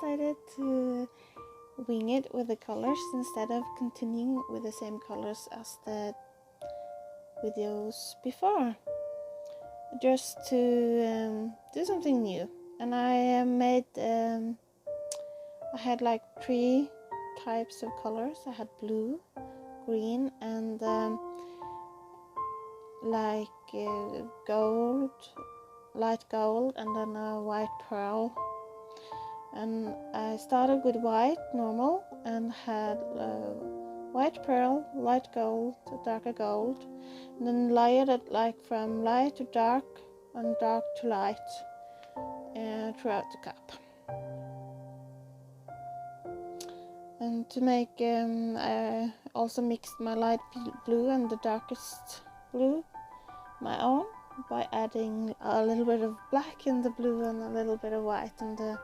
decided to wing it with the colors instead of continuing with the same colors as the videos before, just to do something new. And I made I had like 3 types of colors. I had blue, green, and gold, light gold, and then a white pearl. And I started with white normal and had white pearl, light gold, darker gold, and then layered it like from light to dark and dark to light throughout the cup. And to make, I also mixed my light blue and the darkest blue, my own, by adding a little bit of black in the blue and a little bit of white in the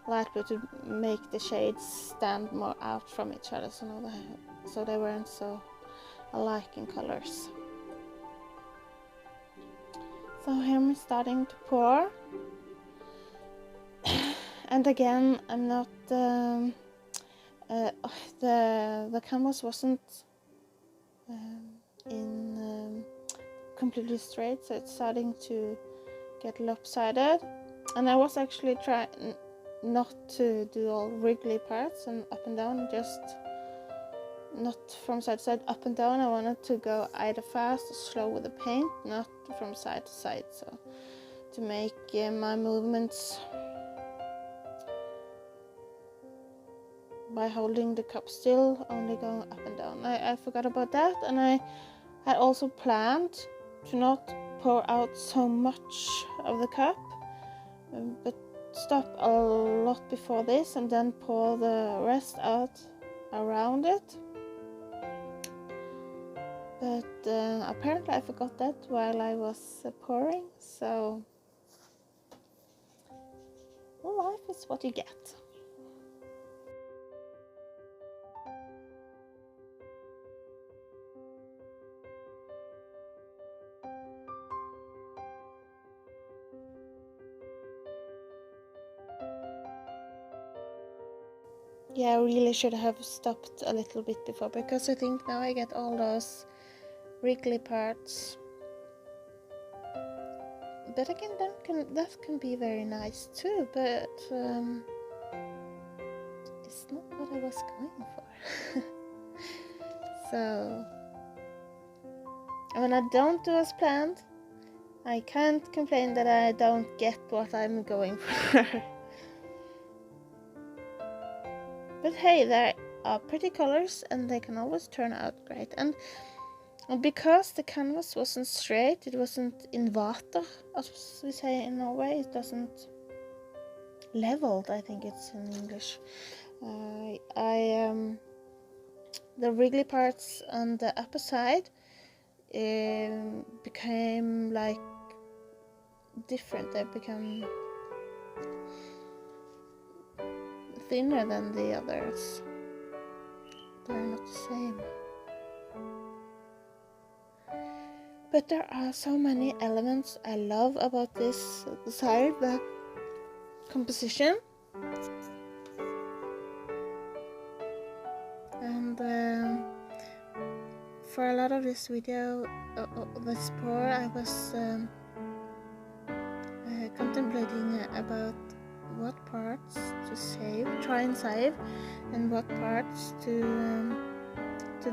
light blue to make the shades stand more out from each other, so they weren't so alike in colors. So here I'm starting to pour, and again I'm not the canvas wasn't completely straight, so it's starting to get lopsided, and I was actually trying not to do all wriggly parts and up and down, just not from side to side, up and down. I wanted to go either fast or slow with the paint, not from side to side, so to make my movements by holding the cup still, only going up and down. I forgot about that, and I had also planned to not pour out so much of the cup, but stop a lot before this and then pour the rest out around it. But apparently I forgot that while I was pouring, so well, life is what you get. Yeah, I really should have stopped a little bit before, because I think now I get all those wriggly parts. But again, that can be very nice too, but it's not what I was going for. So, when I don't do as planned, I can't complain that I don't get what I'm going for. But hey, there are pretty colors and they can always turn out great. And because the canvas wasn't straight, it wasn't in water, as we say in Norway, it doesn't leveled, I think it's in English. The wriggly parts on the upper side became like different. They become thinner than the others. They're not the same. But there are so many elements I love about this side, the composition. And for a lot of this video, this pour, I was contemplating about what parts to save, try and save, and what parts to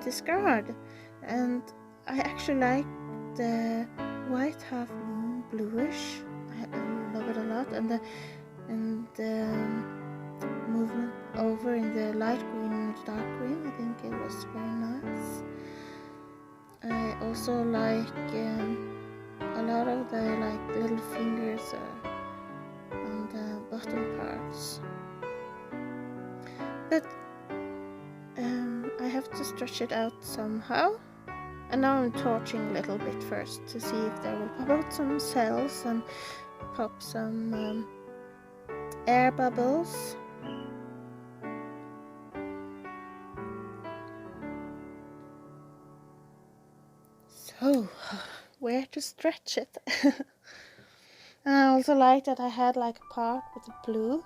discard. And I actually like the white half moon bluish. I love it a lot, and the movement over in the light green and dark green, I think it was very nice. I also like a lot of the like little fingers on the bottom parts, but I have to stretch it out somehow. And now I'm torching a little bit first to see if there will pop out some cells and pop some air bubbles. So, where to stretch it? And I also like that I had like a part with the blue,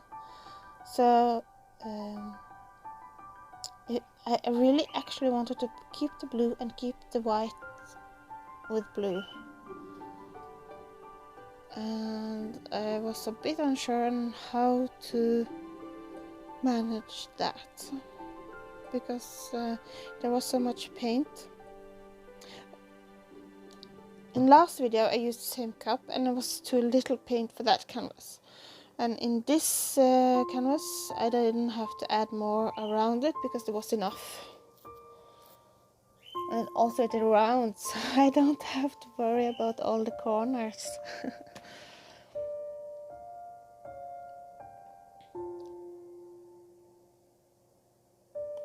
So I really actually wanted to keep the blue and keep the white with blue, and I was a bit unsure on how to manage that because there was so much paint. In last video I used the same cup and it was too little paint for that canvas, and in this canvas I didn't have to add more around it because there was enough. And also it rounds, so I don't have to worry about all the corners.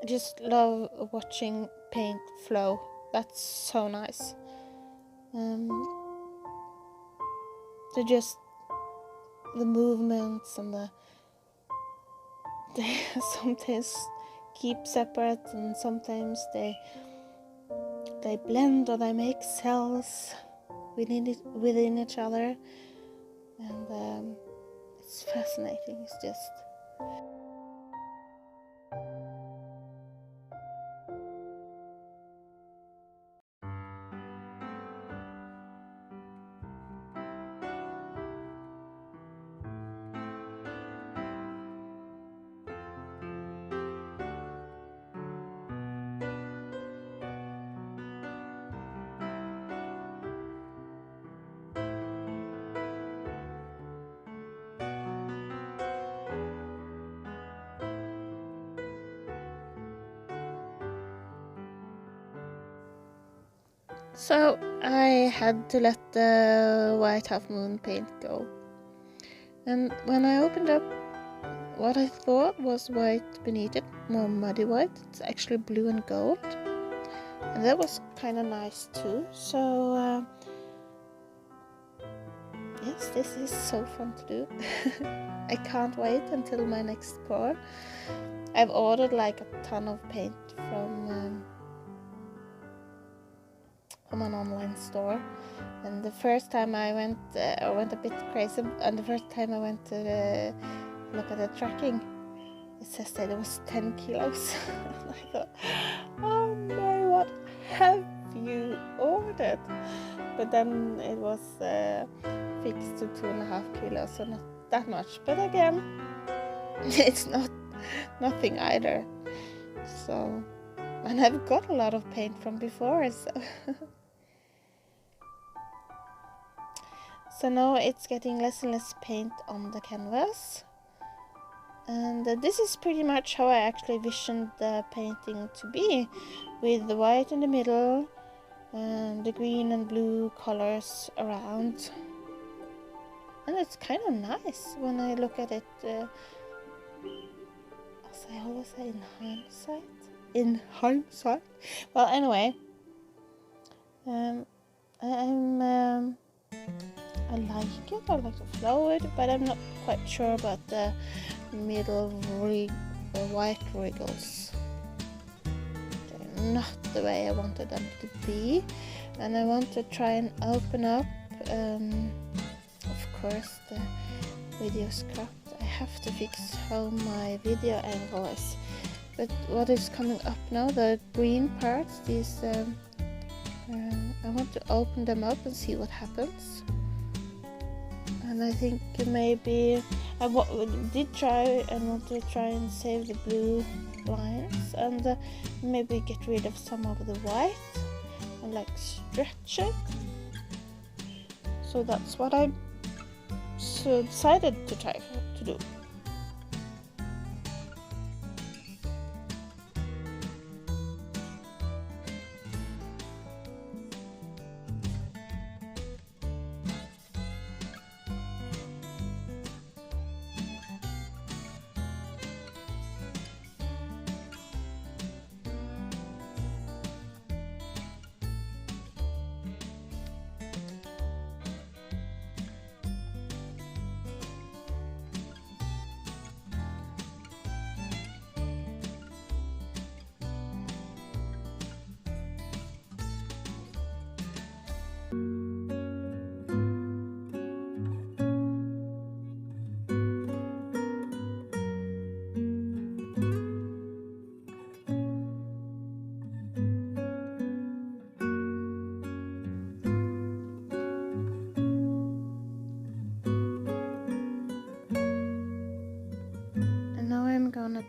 I just love watching paint flow. That's so nice. The movements and they sometimes keep separate, and sometimes they blend or they make cells within each other, and it's fascinating. It's just so I had to let the white half moon paint go, and when I opened up what I thought was white beneath it, more muddy white, it's actually blue and gold, and that was kind of nice too. So yes, this is so fun to do. I can't wait until my next pour. I've ordered like a ton of paint from an online store, and the first time I went a bit crazy, and the first time I went to look at the tracking, it says that it was 10 kilos. I thought, oh no, what have you ordered? But then it was fixed to 2.5 kilos, so not that much, but again, it's nothing either. So, and I've got a lot of paint from before, so so now it's getting less and less paint on the canvas, and this is pretty much how I actually visioned the painting to be, with the white in the middle and the green and blue colors around. And it's kind of nice when I look at it, as I always say, in hindsight. Well, anyway, I like it. I like the flow, but I'm not quite sure about the middle white wriggles. They're not the way I wanted them to be, and I want to try and open up. Of course, the video's cropped. I have to fix how my video angle is. But what is coming up now, the green parts, these, I want to open them up and see what happens. And I think maybe I did try and want to try and save the blue lines, and maybe get rid of some of the white and like stretch it. So that's what I decided to try to do.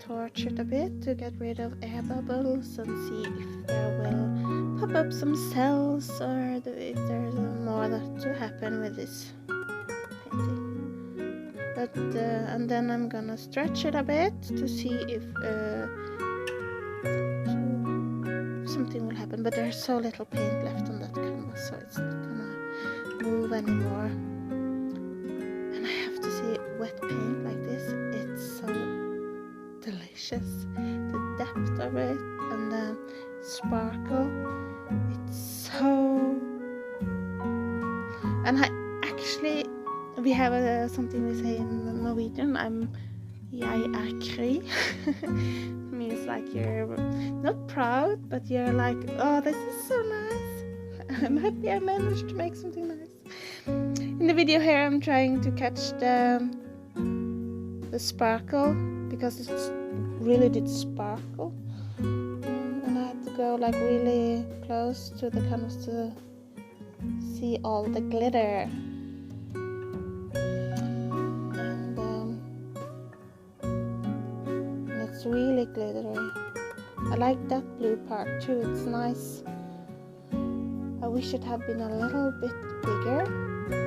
torch it a bit to get rid of air bubbles and see if there will pop up some cells or if there's more to happen with this painting. But and then I'm gonna stretch it a bit to see if something will happen. But there's so little paint left on that canvas, so it's not gonna move anymore. And I have to say, wet paint like this, it's so delicious. The depth of it and the sparkle, it's so. And we have something we say in Norwegian. Jeg kry. Means like you're not proud, but you're like, oh, this is so nice. I'm happy I managed to make something nice. In the video here, I'm trying to catch the sparkle because it really did sparkle, and I had to go like really close to the canvas to see all the glitter. It's really glittery. I like that blue part too, it's nice. I wish it had been a little bit bigger.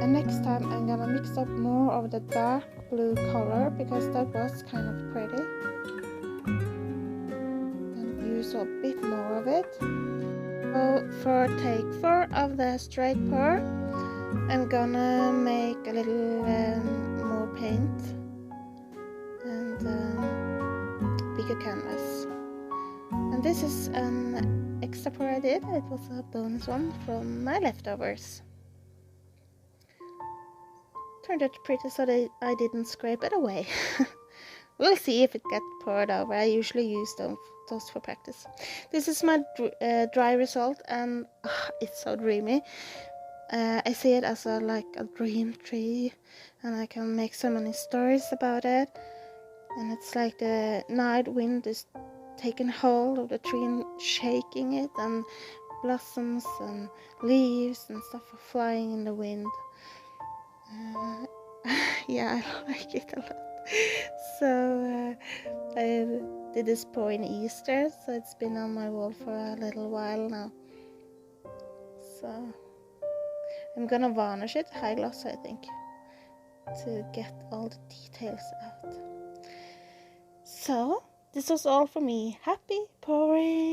And next time I'm gonna mix up more of the dark blue color because that was kind of pretty. And use a bit more of it. So for take 4 of the strightpour, I'm gonna make a little more paint and bigger canvas. And this is an extra pour I did. It was a bonus one from my leftovers. Turned out pretty so that I didn't scrape it away. We'll see if it gets poured over. I usually use those for practice. This is my dry result, and it's so dreamy. I see it as like a dream tree, and I can make so many stories about it. And it's like the night wind is taking hold of the tree and shaking it, and blossoms and leaves and stuff are flying in the wind. Yeah, I like it a lot. So I did this pour in Easter, so it's been on my wall for a little while now. So I'm gonna varnish it, high gloss I think, to get all the details out. So this was all for me. Happy pouring!